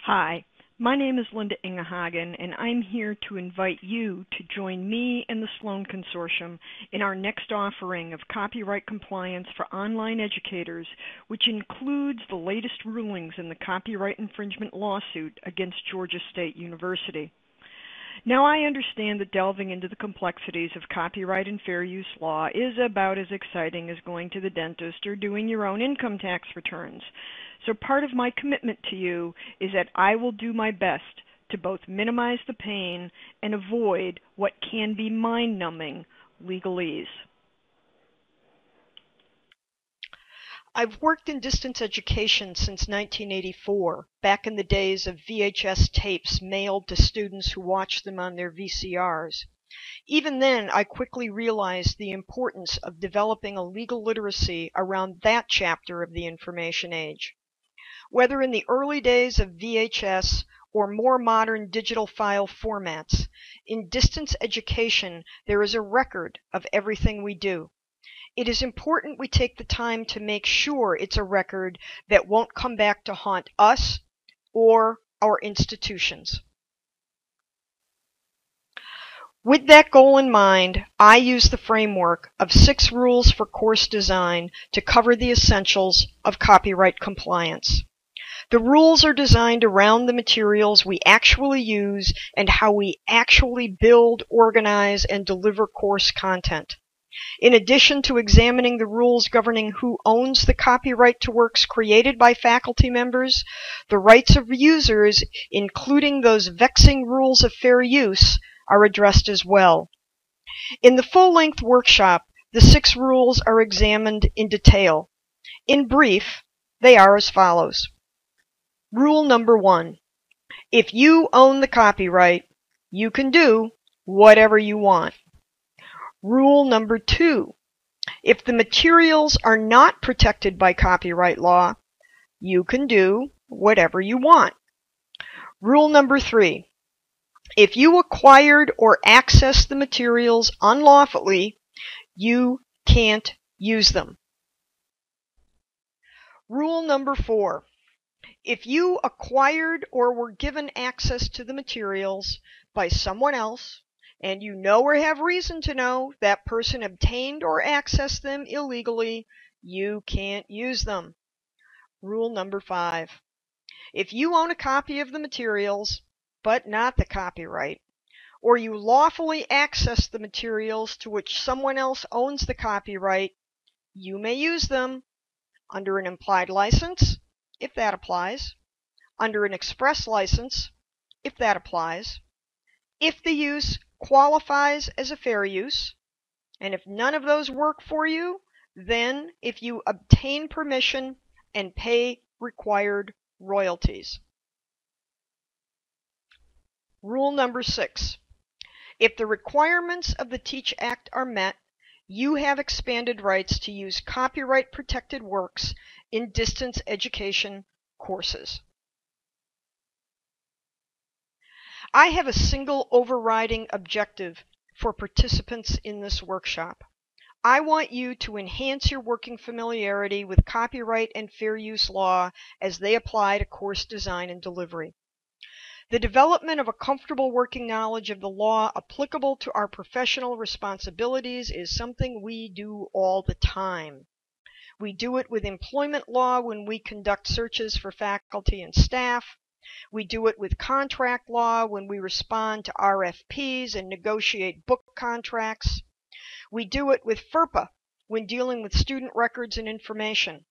Hi, my name is Linda Ingehagen, and I'm here to invite you to join me and the Sloan Consortium in our next offering of copyright compliance for online educators, which includes the latest rulings in the copyright infringement lawsuit against Georgia State University. Now, I understand that delving into the complexities of copyright and fair use law is about as exciting as going to the dentist or doing your own income tax returns. So part of my commitment to you is that I will do my best to both minimize the pain and avoid what can be mind-numbing legalese. I've worked in distance education since 1984, back in the days of VHS tapes mailed to students who watched them on their VCRs. Even then, I quickly realized the importance of developing a legal literacy around that chapter of the information age. Whether in the early days of VHS or more modern digital file formats, in distance education there is a record of everything we do. It is important we take the time to make sure it's a record that won't come back to haunt us or our institutions. With that goal in mind, I use the framework of 6 rules for course design to cover the essentials of copyright compliance. The rules are designed around the materials we actually use and how we actually build, organize, and deliver course content. In addition to examining the rules governing who owns the copyright to works created by faculty members, the rights of users, including those vexing rules of fair use, are addressed as well. In the full-length workshop, the 6 rules are examined in detail. In brief, they are as follows. Rule number 1. If you own the copyright, you can do whatever you want. Rule number 2. If the materials are not protected by copyright law, you can do whatever you want. Rule number 3. If you acquired or accessed the materials unlawfully, you can't use them. Rule number 4. If you acquired or were given access to the materials by someone else, and you know or have reason to know that person obtained or accessed them illegally, you can't use them. Rule number 5. If you own a copy of the materials, but not the copyright, or you lawfully access the materials to which someone else owns the copyright, you may use them under an implied license, if that applies, under an express license, if that applies, if the use qualifies as a fair use, and if none of those work for you, then if you obtain permission and pay required royalties. Rule number 6. If the requirements of the TEACH Act are met, you have expanded rights to use copyright-protected works in distance education courses. I have a single overriding objective for participants in this workshop. I want you to enhance your working familiarity with copyright and fair use law as they apply to course design and delivery. The development of a comfortable working knowledge of the law applicable to our professional responsibilities is something we do all the time. We do it with employment law when we conduct searches for faculty and staff. We do it with contract law when we respond to RFPs and negotiate book contracts. We do it with FERPA when dealing with student records and information.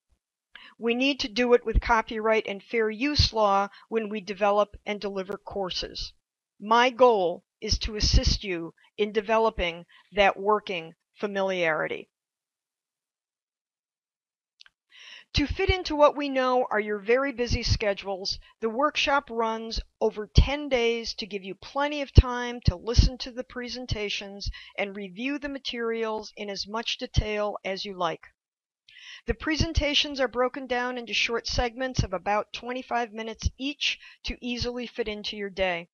We need to do it with copyright and fair use law when we develop and deliver courses. My goal is to assist you in developing that working familiarity. To fit into what we know are your very busy schedules, the workshop runs over 10 days to give you plenty of time to listen to the presentations and review the materials in as much detail as you like. The presentations are broken down into short segments of about 25 minutes each to easily fit into your day.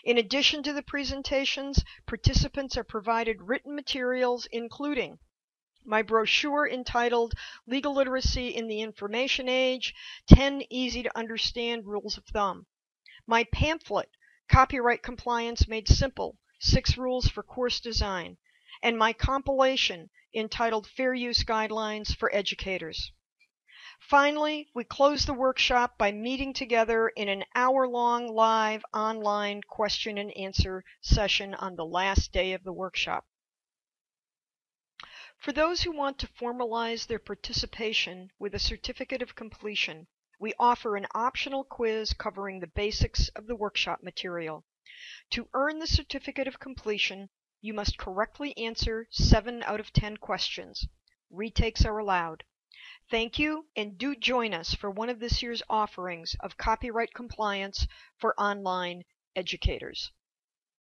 In addition to the presentations, participants are provided written materials including my brochure entitled Legal Literacy in the Information Age, 10 Easy to Understand Rules of Thumb. my pamphlet, Copyright Compliance Made Simple, 6 Rules for Course Design, and my compilation entitled Fair Use Guidelines for Educators. Finally, we close the workshop by meeting together in an hour-long live online question and answer session on the last day of the workshop. For those who want to formalize their participation with a certificate of completion, we offer an optional quiz covering the basics of the workshop material. To earn the certificate of completion, you must correctly answer 7 out of 10 questions. Retakes are allowed. Thank you, and do join us for one of this year's offerings of copyright compliance for online educators.